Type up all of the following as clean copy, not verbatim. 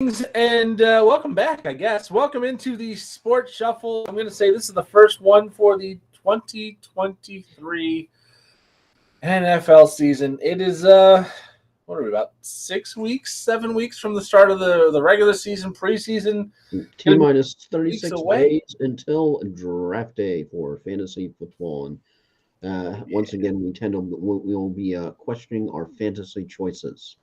And welcome back, I guess. Welcome into the Sports Shuffle. I'm going to say this is the first one for the 2023 NFL season. It is, what are we, about 6 weeks, 7 weeks from the start of the regular season, preseason. T-minus Weeks 36 away. days until draft day for fantasy football. And once again, we'll be questioning our fantasy choices.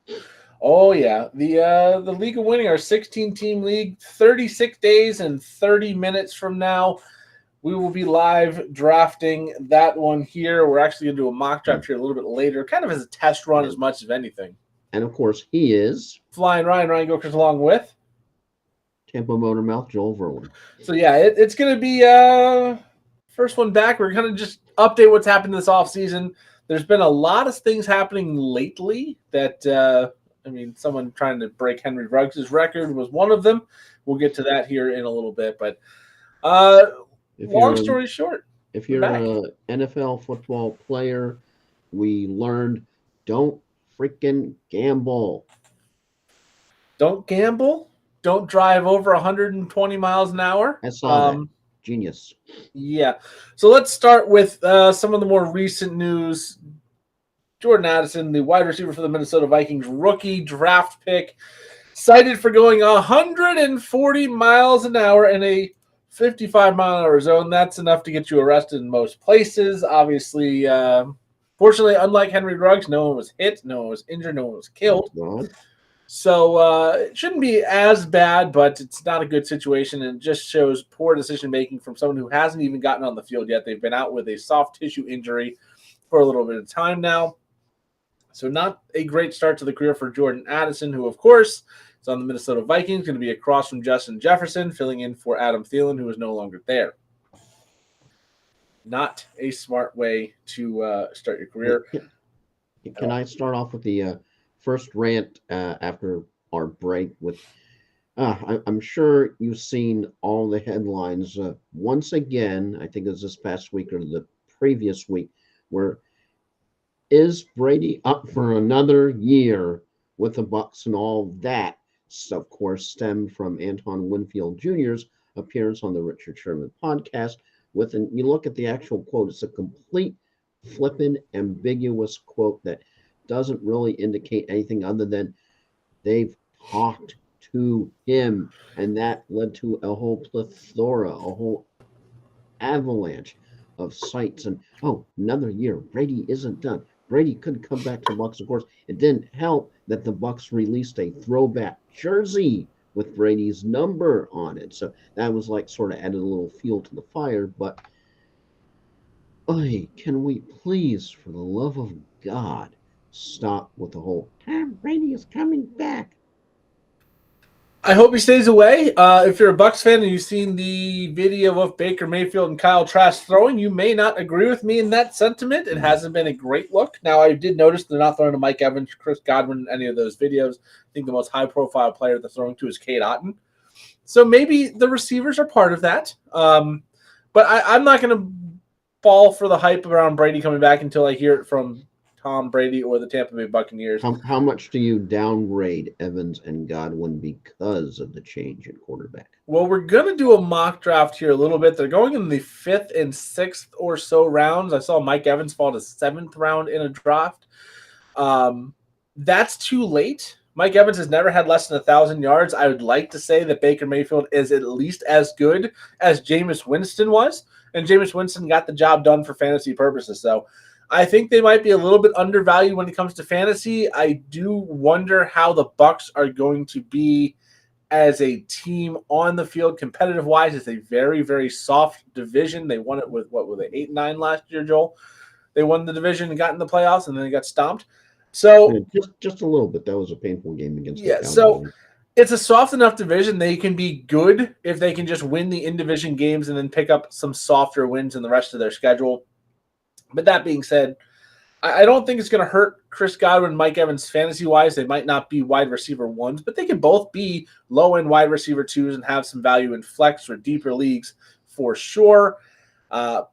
Oh yeah, the league of winning, our 16-team league, 36 days and 30 minutes from now, we will be live drafting that one here. We're actually going to do a mock draft here a little bit later, kind of as a test run as much as anything. And of course, he is Flying Ryan Gokers along with Tampa Motor Mouth Joel Verlin. So yeah, it's going to be first one back. We're going to just update what's happened this offseason. There's been a lot of things happening lately that someone trying to break Henry Ruggs' record was one of them. We'll get to that here in a little bit. But long story short, if you're an NFL football player, we learned don't freaking gamble. Don't gamble. Don't drive over 120 miles an hour. I saw that. Genius. Yeah. So let's start with some of the more recent news. Jordan Addison, the wide receiver for the Minnesota Vikings, rookie draft pick, cited for going 140 miles an hour in a 55-mile-an-hour zone. That's enough to get you arrested in most places. Obviously, fortunately, unlike Henry Ruggs, no one was hit, no one was injured, no one was killed. So it shouldn't be as bad, but it's not a good situation, and it just shows poor decision-making from someone who hasn't even gotten on the field yet. They've been out with a soft tissue injury for a little bit of time now. So not a great start to the career for Jordan Addison, who, of course, is on the Minnesota Vikings, going to be across from Justin Jefferson, filling in for Adam Thielen, who is no longer there. Not a smart way to start your career. Can I start off with the first rant after our break with I'm sure you've seen all the headlines once again. I think it was this past week or the previous week, where is Brady up for another year with the Bucs, and all that, of course, stemmed from Antoine Winfield Jr.'s appearance on the Richard Sherman podcast. And you look at the actual quote, it's a complete flippin' ambiguous quote that doesn't really indicate anything other than they've talked to him, and that led to a whole plethora, a whole avalanche of sites. And another year, Brady isn't done. Brady couldn't come back to the Bucs. Of course, it didn't help that the Bucs released a throwback jersey with Brady's number on it, so that was like sort of added a little fuel to the fire. But can we please, for the love of God, stop with the whole Tom Brady is coming back? I hope he stays away. If you're a Bucs fan and you've seen the video of Baker Mayfield and Kyle Trask throwing, you may not agree with me in that sentiment. It hasn't been a great look. Now, I did notice they're not throwing to Mike Evans, Chris Godwin, any of those videos. I think the most high-profile player they're throwing to is Cade Otton. So maybe the receivers are part of that. But I'm not going to fall for the hype around Brady coming back until I hear it from Tom Brady or the Tampa Bay Buccaneers. How much do you downgrade Evans and Godwin because of the change in quarterback? Well, we're going to do a mock draft here a little bit. They're going in the 5th and 6th or so rounds. I saw Mike Evans fall to 7th round in a draft. That's too late. Mike Evans has never had less than 1,000 yards. I would like to say that Baker Mayfield is at least as good as Jameis Winston was, and Jameis Winston got the job done for fantasy purposes. So I think they might be a little bit undervalued when it comes to fantasy. I do wonder how the Bucs are going to be as a team on the field, competitive-wise. It's a very, very soft division. They won it with, 8-9 last year, Joel? They won the division and got in the playoffs, and then they got stomped. So just a little bit. That was a painful game against the Cowboys. So it's a soft enough division. They can be good if they can just win the in-division games and then pick up some softer wins in the rest of their schedule. But that being said, I don't think it's going to hurt Chris Godwin and Mike Evans fantasy-wise. They might not be wide receiver ones, but they can both be low-end wide receiver twos and have some value in flex or deeper leagues for sure. But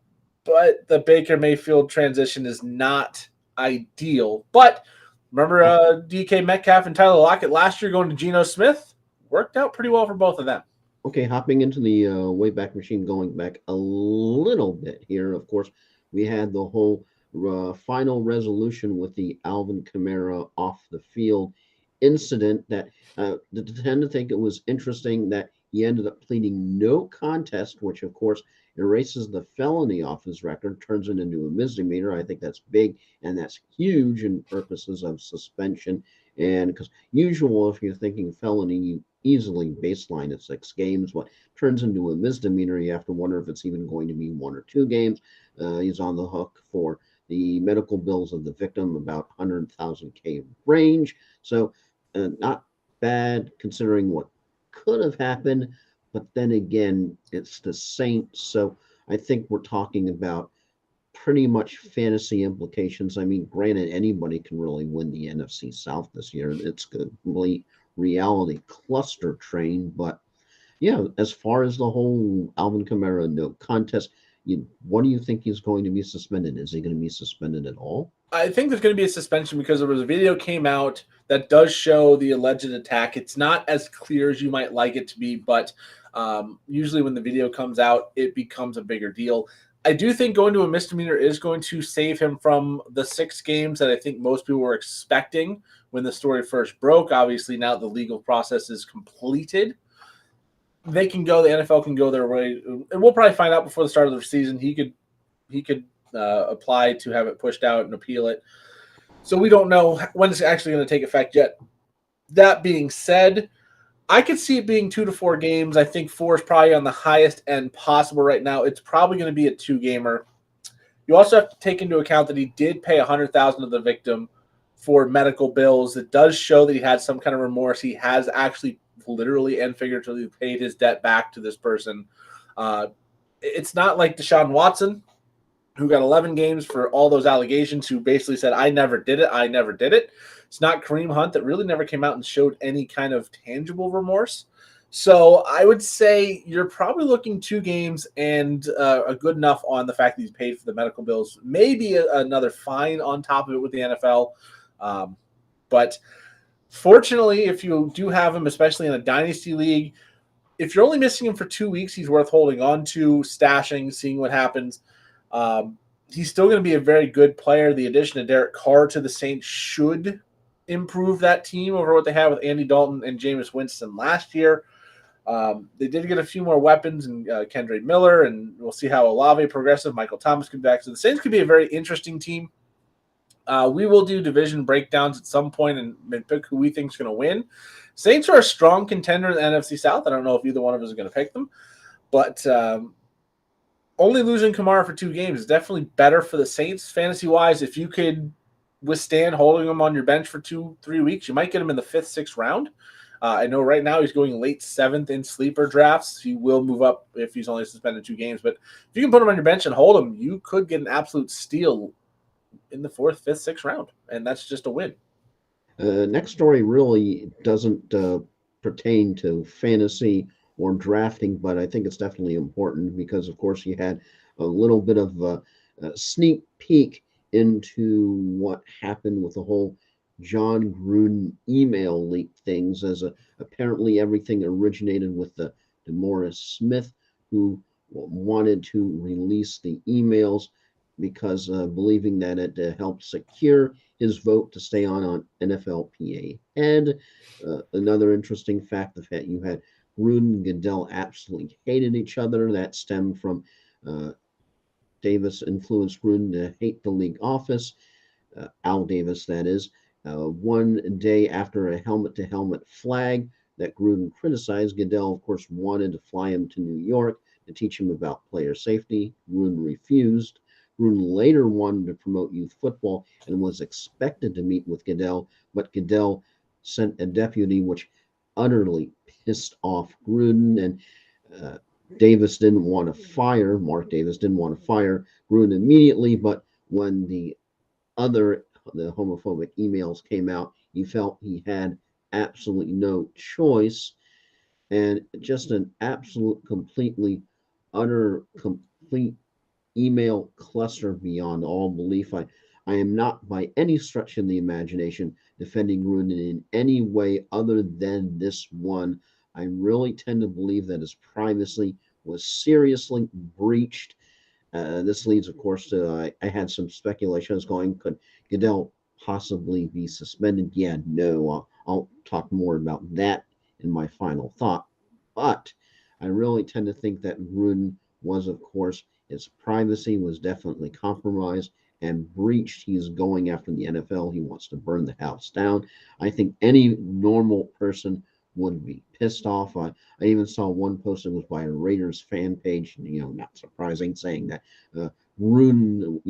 the Baker Mayfield transition is not ideal. But remember DK Metcalf and Tyler Lockett last year going to Geno Smith? worked out pretty well for both of them. Okay, hopping into the Wayback Machine, going back a little bit here. Of course, we had the whole final resolution with the Alvin Kamara off the field incident. That tend to think it was interesting that he ended up pleading no contest, which of course erases the felony off his record, turns it into a misdemeanor. I think that's big and that's huge in purposes of suspension. And because usual, if you're thinking felony, you easily baseline at 6 games. What turns into a misdemeanor, you have to wonder if it's even going to be 1 or 2 games. He's on the hook for the medical bills of the victim, about 100,000 K range. So not bad considering what could have happened. But then again, it's the Saints. So I think we're talking about pretty much fantasy implications. I mean, granted, anybody can really win the NFC South this year. It's a complete reality cluster train. But yeah, as far as the whole Alvin Kamara no contest, what do you think he's going to be suspended? Is he going to be suspended at all? I think there's going to be a suspension because there was a video came out that does show the alleged attack. It's not as clear as you might like it to be, but usually when the video comes out, it becomes a bigger deal. I do think going to a misdemeanor is going to save him from the 6 games that I think most people were expecting when the story first broke. Obviously, now the legal process is completed. They can go. The NFL can go their way, and we'll probably find out before the start of the season. He could apply to have it pushed out and appeal it. So we don't know when it's actually going to take effect yet. That being said, I could see it being 2 to 4 games. I think 4 is probably on the highest end possible right now. It's probably going to be a 2-gamer. You also have to take into account that he did pay $100,000 to the victim for medical bills. It does show that he had some kind of remorse. He has actually literally and figuratively paid his debt back to this person. It's not like Deshaun Watson, who got 11 games for all those allegations, who basically said, I never did it. I never did it. It's not Kareem Hunt, that really never came out and showed any kind of tangible remorse. So I would say you're probably looking 2 games and a good enough on the fact that he's paid for the medical bills. Maybe another fine on top of it with the NFL. But fortunately, if you do have him, especially in a dynasty league, if you're only missing him for 2 weeks, he's worth holding on to, stashing, seeing what happens. He's still going to be a very good player. The addition of Derek Carr to the Saints should improve that team over what they had with Andy Dalton and Jameis Winston last year. They did get a few more weapons and Kendra Miller, and we'll see how Olave progresses. Michael Thomas comes back. So the Saints could be a very interesting team. We will do division breakdowns at some point and pick who we think is going to win. Saints are a strong contender in the NFC South. I don't know if either one of us is going to pick them, but only losing Kamara for 2 games is definitely better for the Saints fantasy-wise. If you could withstand holding him on your bench for 2-3 weeks, you might get him in the 5th, 6th round. I know right now he's going late 7th in sleeper drafts. He will move up if he's only suspended 2 games. But if you can put him on your bench and hold him, you could get an absolute steal in the 4th, 5th, 6th round. And that's just a win. Next story really doesn't pertain to fantasy or drafting, but I think it's definitely important because, of course, you had a little bit of a sneak peek into what happened with the whole John Gruden email leak things, as apparently everything originated with the DeMaurice Smith, who wanted to release the emails because believing that it helped secure his vote to stay on NFLPA head. Another interesting fact, the fact you had Gruden and Goodell absolutely hated each other. That stemmed from Davis influenced Gruden to hate the league office, Al Davis, that is. One day after a helmet to helmet flag that Gruden criticized, Goodell, of course, wanted to fly him to New York to teach him about player safety. Gruden refused. Gruden later wanted to promote youth football and was expected to meet with Goodell, but Goodell sent a deputy, which utterly pissed off Gruden. And uh, Davis didn't want to fire, Mark Davis didn't want to fire Gruden immediately, but when the homophobic emails came out, he felt he had absolutely no choice, and just an absolute, completely, utter, complete email cluster beyond all belief. I am not by any stretch of the imagination defending Gruden in any way other than this one. I really tend to believe that his privacy was seriously breached. This leads, of course, to I had some speculations going. Could Goodell possibly be suspended? Yeah, no. I'll talk more about that in my final thought. But I really tend to think that Gruden was, of course, his privacy was definitely compromised and breached. He's going after the NFL. He wants to burn the house down. I think any normal person would be pissed off. I even saw one post that was by a Raiders fan page, not surprising, saying that uh, Gruden,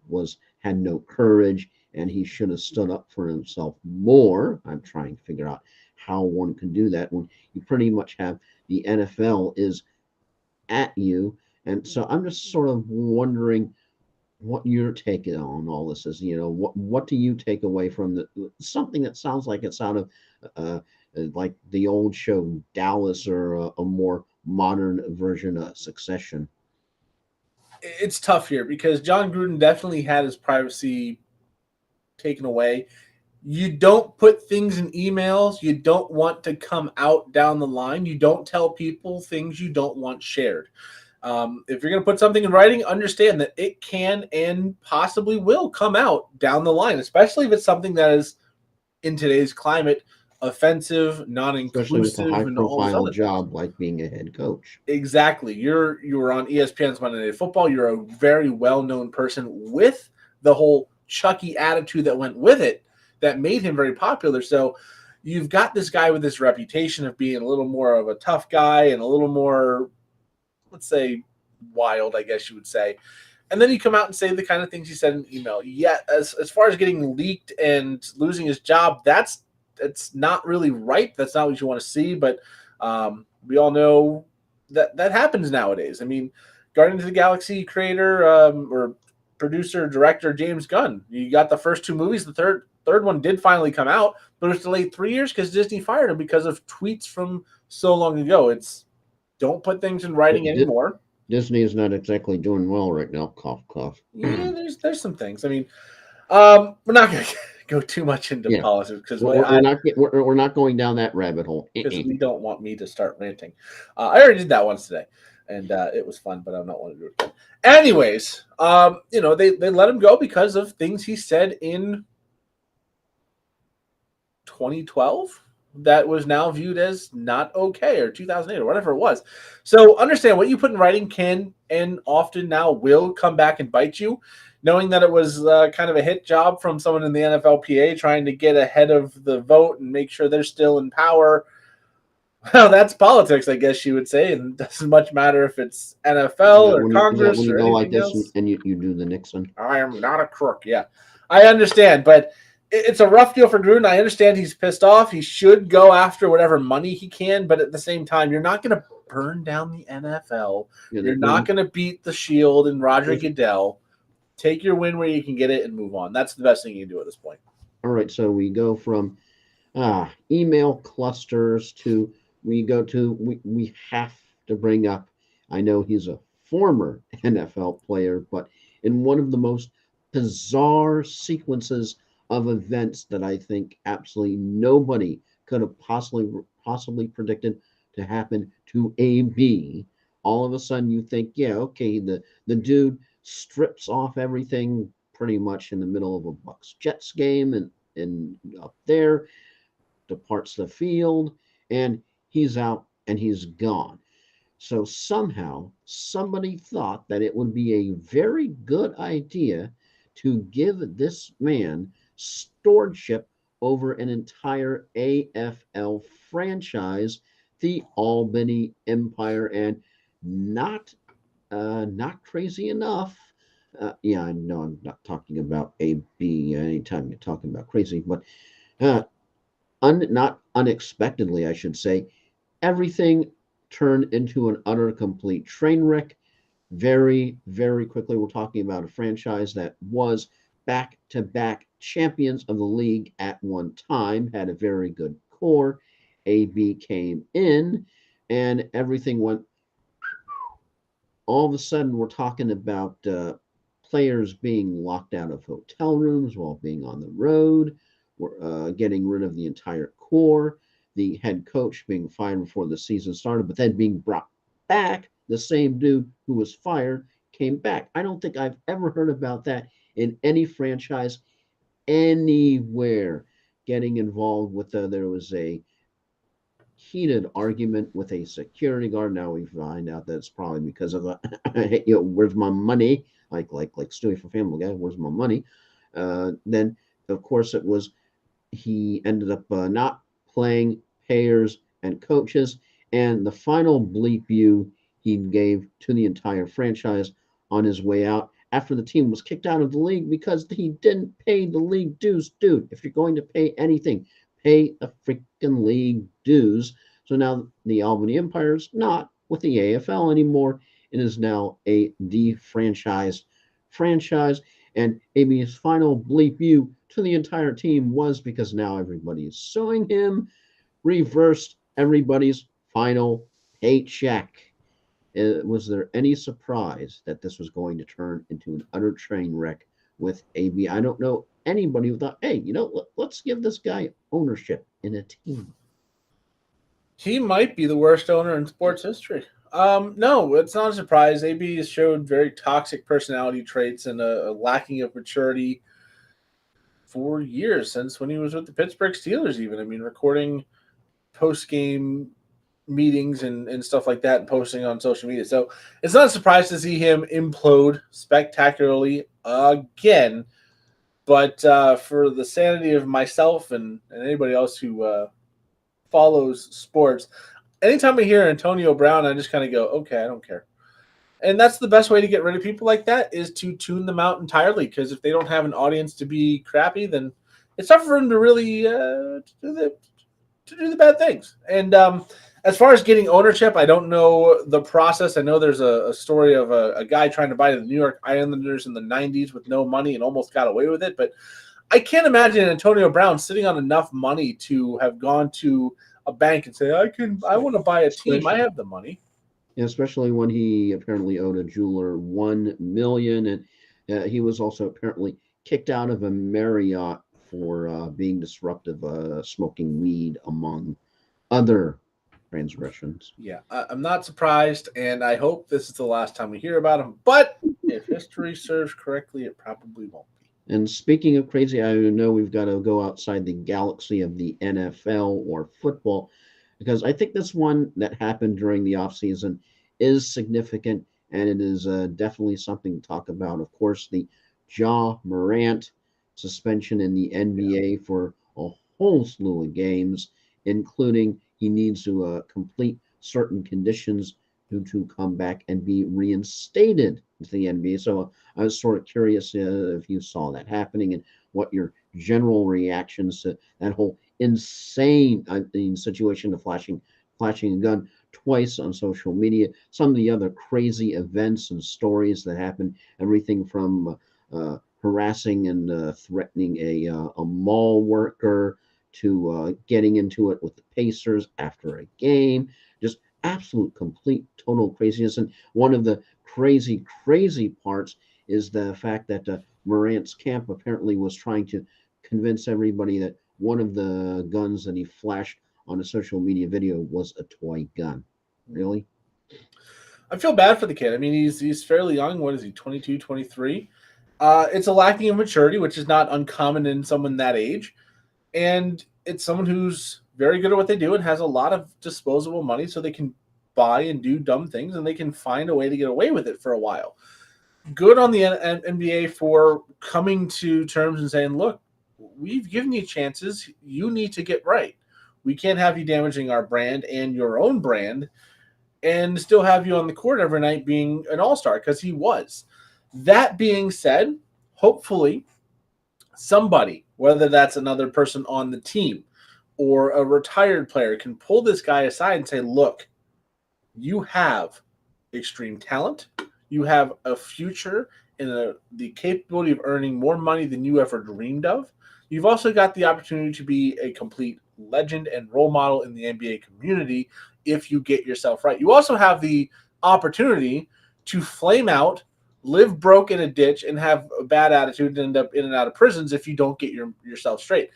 was had no courage and he should have stood up for himself more. I'm trying to figure out how one can do that when you pretty much have the NFL is at you. And so I'm just sort of wondering what your take on all this is. What do you take away from something that sounds like it's out of uh, like the old show Dallas or a more modern version of Succession? It's tough here because John Gruden definitely had his privacy taken away. You don't put things in emails you don't want to come out down the line. You don't tell people things you don't want shared. If you're going to put something in writing, understand that it can and possibly will come out down the line, especially if it's something that is in today's climate offensive, Especially with a high non-inclusive, and all these profile other things. job like being a head coach. Exactly. You're on ESPN's Monday Night Football. You're a very well-known person with the whole Chucky attitude that went with it that made him very popular. So you've got this guy with this reputation of being a little more of a tough guy and a little more, let's say, wild, I guess you would say. And then you come out and say the kind of things he said in the email. Yeah, as far as getting leaked and losing his job, that's not really right. That's not what you want to see. But we all know that happens nowadays. I mean, Guardians of the Galaxy creator or producer director James Gunn. You got the first two movies. The third one did finally come out, but it was delayed 3 years because Disney fired him because of tweets from so long ago. It's don't put things in writing anymore. Disney is not exactly doing well right now. Cough, cough. Yeah, there's some things. I mean, we're not going to go too much into Yeah, politics because we're not going down that rabbit hole. we don't want me to start ranting. I already did that once today, and it was fun, but I'm not wanting to do it again. Anyways, they let him go because of things he said in 2012 that was now viewed as not okay, or 2008 or whatever it was. So understand what you put in writing can and often now will come back and bite you. Knowing that it was kind of a hit job from someone in the NFLPA trying to get ahead of the vote and make sure they're still in power. Well, that's politics, I guess you would say, and it doesn't much matter if it's NFL or Is that when Congress you or go like anything this else. and you do the Nixon? I am not a crook. Yeah, I understand, but it's a rough deal for Gruden. I understand he's pissed off. He should go after whatever money he can, but at the same time, you're not going to burn down the NFL. You're not going to beat the Shield and Roger Goodell. Take your win where you can get it and move on. That's the best thing you can do at this point. All right, so we go from email clusters to we have to bring up. I know he's a former NFL player, but in one of the most bizarre sequences of events that I think absolutely nobody could have possibly predicted to happen to AB. All of a sudden, you think, yeah, okay, the dude strips off everything pretty much in the middle of a Bucks Jets game and up there, departs the field, and he's out and he's gone. So somehow somebody thought that it would be a very good idea to give this man stewardship over an entire AFL franchise, the Albany Empire, and not crazy enough. Yeah, I know I'm not talking about AB anytime you're talking about crazy, but uh, not unexpectedly, I should say, everything turned into an utter complete train wreck very, very quickly. We're talking about a franchise that was back to back champions of the league at one time, had a very good core. AB came in, and everything went. All of a sudden, we're talking about players being locked out of hotel rooms while being on the road. We're getting rid of the entire core. the head coach being fired before the season started, but then being brought back. The same dude who was fired came back. I don't think I've ever heard about that in any franchise anywhere. Getting involved with there was a heated argument with a security guard. Now we find out that it's probably because of a where's my money? Like Stewie from Family Guy, where's my money? Then of course it was he ended up not playing payers and coaches, and the final bleep you he gave to the entire franchise on his way out after the team was kicked out of the league because he didn't pay the league dues. Dude, if you're going to pay anything, pay the freaking league dues. So now the Albany Empire's not with the AFL anymore. It is now a defranchised franchise. And AB's final bleep you to the entire team was because now everybody is suing him, reversed everybody's final paycheck. Was there any surprise that this was going to turn into an utter train wreck with AB? I don't know anybody who thought, hey, let's give this guy ownership in a team. He might be the worst owner in sports history. No, it's not a surprise. AB has showed very toxic personality traits and a lacking of maturity for years, since when he was with the Pittsburgh Steelers, even. I mean, recording post-game meetings and stuff like that and posting on social media. So it's not a surprise to see him implode spectacularly again. But for the sanity of myself and anybody else who follows sports, anytime I hear Antonio Brown, I just kind of go, okay, I don't care. And that's the best way to get rid of people like that, is to tune them out entirely. Because if they don't have an audience to be crappy, then it's tough for them to really to do the bad things. And as far as getting ownership, I don't know the process. I know there's a story of a guy trying to buy the New York Islanders in the 90s with no money and almost got away with it. But I can't imagine Antonio Brown sitting on enough money to have gone to a bank and say, I want to buy a team. I have the money. Especially when he apparently owed a jeweler $1 million, and he was also apparently kicked out of a Marriott for being disruptive, smoking weed, among other transgressions. Yeah, I'm not surprised, and I hope this is the last time we hear about him. But if history serves correctly, it probably won't be. And speaking of crazy, I know we've got to go outside the galaxy of the NFL or football, because I think this one that happened during the offseason is significant, and it is definitely something to talk about. Of course, the Ja Morant suspension in the NBA for a whole slew of games, including he needs to complete certain conditions to come back and be reinstated to the NBA. So I was sort of curious if you saw that happening and what your general reactions to that whole insane situation of flashing a gun twice on social media. Some of the other crazy events and stories that happened, everything from harassing and threatening a mall worker to getting into it with the Pacers after a game. Just absolute, complete, total craziness. And one of the crazy parts is the fact that Morant's camp apparently was trying to convince everybody that one of the guns that he flashed on a social media video was a toy gun. Really? I feel bad for the kid. I mean, he's fairly young. What is he, 22, 23? It's a lacking of maturity, which is not uncommon in someone that age. And it's someone who's very good at what they do and has a lot of disposable money, so they can buy and do dumb things, and they can find a way to get away with it for a while. Good on the NBA for coming to terms and saying, look, we've given you chances. You need to get right. We can't have you damaging our brand and your own brand and still have you on the court every night being an all-star, because he was. That being said, hopefully somebody, whether that's another person on the team or a retired player, can pull this guy aside and say, look, you have extreme talent. You have a future and the capability of earning more money than you ever dreamed of. You've also got the opportunity to be a complete legend and role model in the NBA community if you get yourself right. You also have the opportunity to flame out, live broke in a ditch, and have a bad attitude and end up in and out of prisons if you don't get yourself straight.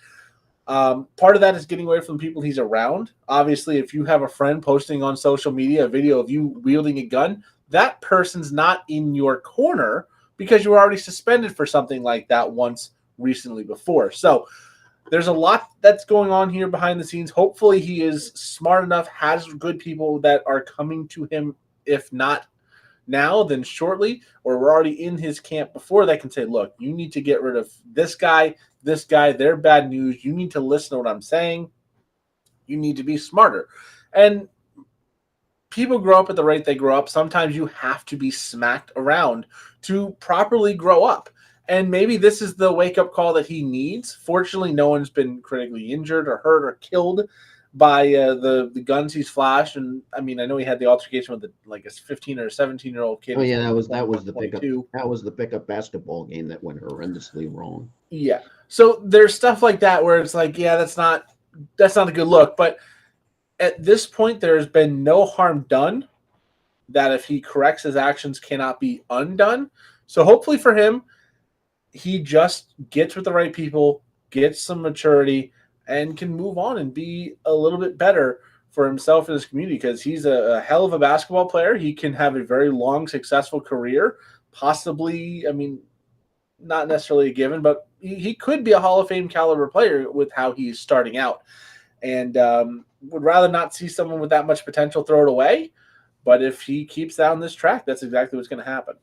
Part of that is getting away from the people he's around. Obviously, if you have a friend posting on social media a video of you wielding a gun, that person's not in your corner because you were already suspended for something like that once recently before. So there's a lot that's going on here behind the scenes. Hopefully he is smart enough, has good people that are coming to him, if not now, then shortly, or we're already in his camp before that can say, look, you need to get rid of this guy, they're bad news. You need to listen to what I'm saying. You need to be smarter. And people grow up at the rate they grow up. Sometimes you have to be smacked around to properly grow up. And maybe this is the wake-up call that he needs. Fortunately, no one's been critically injured or hurt or killed by the guns he's flashed. And I mean, I know he had the altercation with a 15 or 17-year-old kid. Oh yeah, that was the 22. pickup basketball game that went horrendously wrong. Yeah. So there's stuff like that where it's like, yeah, that's not a good look. But at this point, there has been no harm done. That if he corrects his actions cannot be undone. So hopefully for him, he just gets with the right people, gets some maturity, and can move on and be a little bit better for himself and his community because he's a hell of a basketball player. He can have a very long, successful career. Possibly, I mean, not necessarily a given, but he could be a Hall of Fame caliber player with how he's starting out. And would rather not see someone with that much potential throw it away. But if he keeps down this track, that's exactly what's going to happen.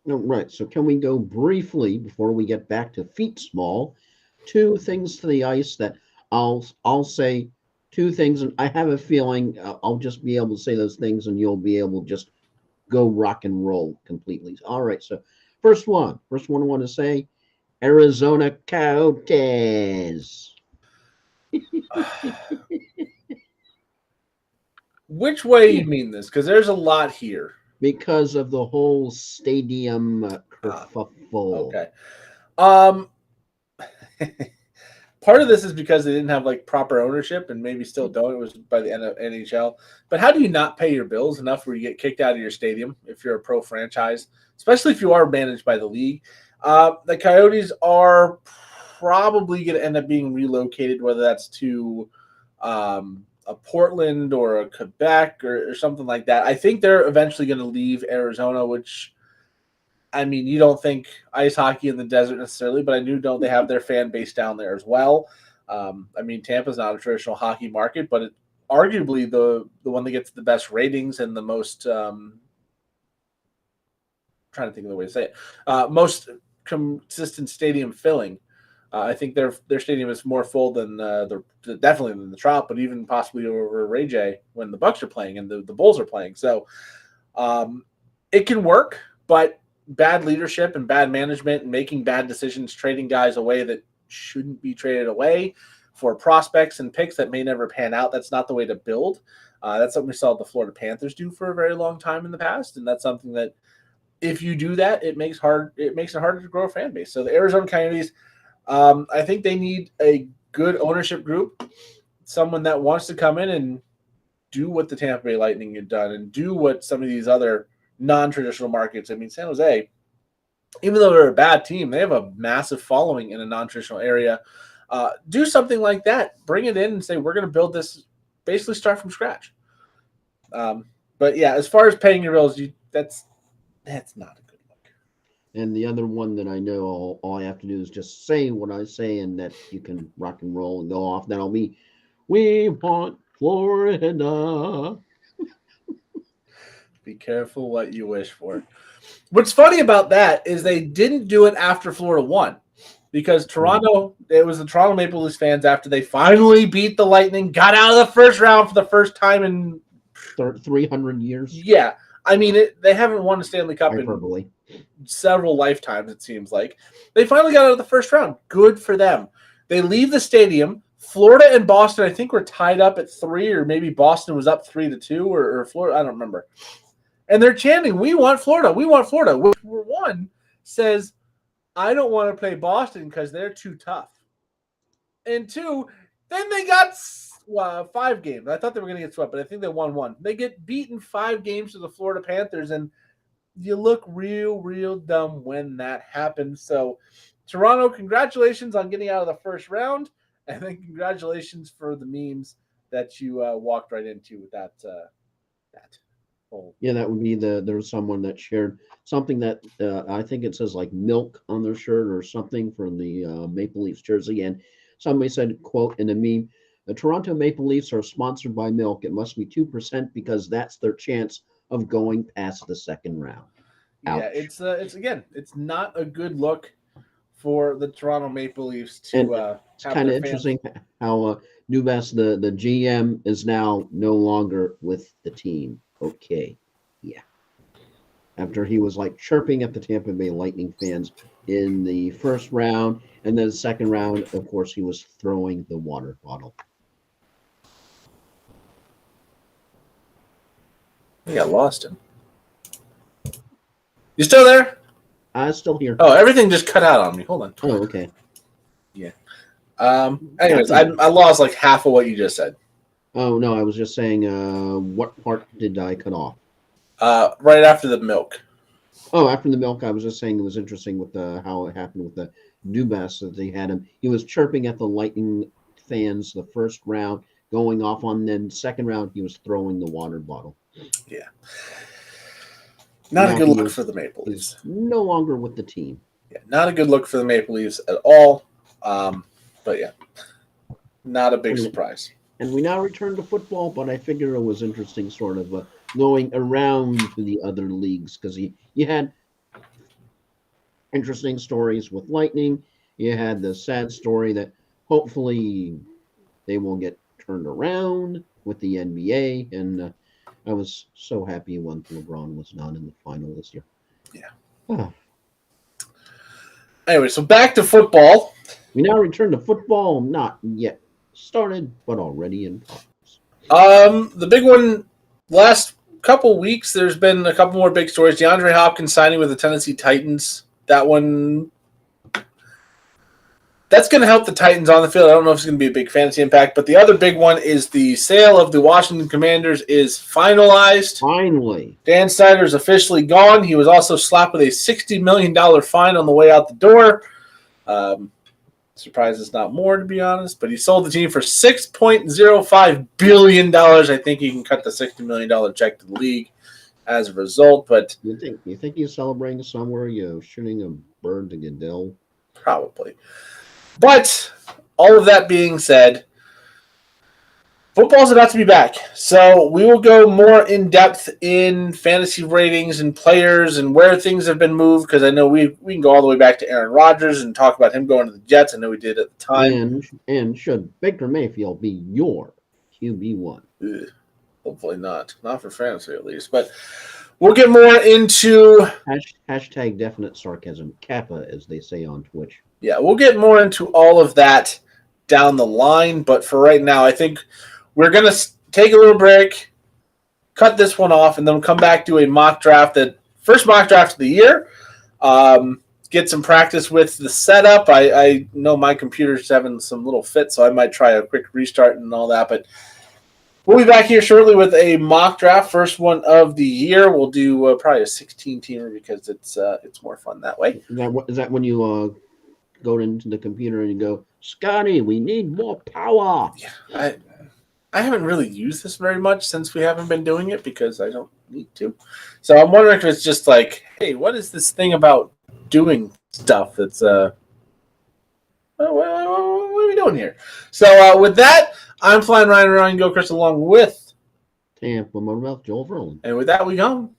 No, right. So can we go briefly before we get back to feet small? Two things to the ice that I'll say two things, and I have a feeling I'll just be able to say those things, and you'll be able to just go rock and roll completely. All right. So first one I want to say, Arizona Coyotes. Which way you mean this? Because there's a lot here. Because of the whole stadium kerfuffle. Okay. Part of this is because they didn't have proper ownership and maybe still don't. It was by the NHL. But how do you not pay your bills enough where you get kicked out of your stadium if you're a pro franchise, especially if you are managed by the league? The Coyotes are probably going to end up being relocated, whether that's to a Portland or a Quebec or something like that. I think they're eventually going to leave Arizona, which, I mean, you don't think ice hockey in the desert necessarily, but I do know they have their fan base down there as well. I mean, Tampa's not a traditional hockey market, but it's arguably the one that gets the best ratings and the most trying to think of the way to say it, most consistent stadium filling. I think their stadium is more full than definitely than the Trop, but even possibly over Ray J when the Bucks are playing and the Bulls are playing. So it can work, but bad leadership and bad management and making bad decisions, trading guys away that shouldn't be traded away for prospects and picks that may never pan out. That's not the way to build. That's something we saw the Florida Panthers do for a very long time in the past, and that's something that if you do that, it makes it harder to grow a fan base. So the Arizona Coyotes. I think they need a good ownership group, someone that wants to come in and do what the Tampa Bay Lightning had done and do what some of these other non-traditional markets. I mean, San Jose, even though they're a bad team, they have a massive following in a non-traditional area. Do something like that. Bring it in and say, we're going to build this, basically start from scratch. But yeah, as far as paying your bills, that's not a good look. And the other one that I know, all I have to do is just say what I say, and that you can rock and roll and go off. That'll be, we want Florida. Be careful what you wish for. What's funny about that is they didn't do it after Florida won, because Toronto, it was the Toronto Maple Leafs fans after they finally beat the Lightning, got out of the first round for the first time in 300 years. Yeah. I mean, they haven't won a Stanley Cup Hyperbole. in several lifetimes, it seems like. They finally got out of the first round. Good for them. They leave the stadium. Florida and Boston, I think, were tied up at 3, or maybe Boston was up 3-2, or Florida, I don't remember. And they're chanting, we want Florida, we want Florida. Which, one, says, I don't want to play Boston because they're too tough. And 2, then they got 5 games. I thought they were going to get swept, but I think they won 1. They get beaten 5 games to the Florida Panthers, and you look real dumb when that happens. So, Toronto, congratulations on getting out of the first round. And then congratulations for the memes that you walked right into with that whole. Yeah, that would be there was someone that shared something that I think it says like milk on their shirt or something from the Maple Leafs jersey, and somebody said, "quote in a meme, the Toronto Maple Leafs are sponsored by milk. It must be 2% because that's their chance of going past the second round." Yeah, Ouch. it's again, it's not a good look for the Toronto Maple Leafs And to it's have kind their of fans. interesting how Newbass, the GM, is now no longer with the team. Okay, yeah. After he was like chirping at the Tampa Bay Lightning fans in the first round, and then the second round, of course, he was throwing the water bottle. We got lost him. You still there? Still here. Oh, everything just cut out on me. Hold on. Oh, okay. Yeah. Anyways, I lost like half of what you just said. Oh no, I was just saying. What part did I cut off? Right after the milk. Oh, after the milk, I was just saying it was interesting with how it happened with the Dubas that they had him. He was chirping at the Lightning fans the first round, going off on. Then second round, he was throwing the water bottle. Yeah. Not Now a good he look is for the Maple Leafs. no longer with the team. Yeah, not a good look for the Maple Leafs at all. But yeah, not a big surprise. And we now return to football, but I figure it was interesting, sort of going around to the other leagues because you had interesting stories with Lightning. You had the sad story that hopefully they will get turned around with the NBA, and I was so happy when LeBron was not in the final this year. Yeah. Ah. Anyway, so back to football. We now return to football, not yet started, but already in progress. The big one last couple weeks, there's been a couple more big stories. DeAndre Hopkins signing with the Tennessee Titans. That one, that's going to help the Titans on the field. I don't know if it's going to be a big fantasy impact, but the other big one is the sale of the Washington Commanders is finalized. Finally. Dan Snyder's officially gone. He was also slapped with a $60 million fine on the way out the door. Surprised it's not more, to be honest. But he sold the team for $6.05 billion. I think he can cut the $60 million check to the league as a result. But you think he's celebrating somewhere? Shooting a bird to Goodell? Probably. But all of that being said, football's about to be back. So we will go more in depth in fantasy ratings and players and where things have been moved, because I know we can go all the way back to Aaron Rodgers and talk about him going to the Jets. I know we did at the time. And should Baker Mayfield be your QB1? Hopefully not. Not for fantasy, at least. But we'll get more into hashtag definite sarcasm, Kappa, as they say on Twitch. Yeah, we'll get more into all of that down the line. But for right now, I think we're going to take a little break, cut this one off, and then come back to a mock draft, first mock draft of the year. Get some practice with the setup. I know my computer's having some little fits, so I might try a quick restart and all that. But we'll be back here shortly with a mock draft, first one of the year. We'll do probably a 16-teamer because it's more fun that way. Is that when you go into the computer and you go, Scotty, we need more power? Yeah, I haven't really used this very much since we haven't been doing it because I don't need to. So I'm wondering if it's just like, hey, what is this thing about doing stuff that's what are we doing here? So with that, I'm flying Ryan Go Chris along with Tampa Motormouth Joel Verlin. And with that we go.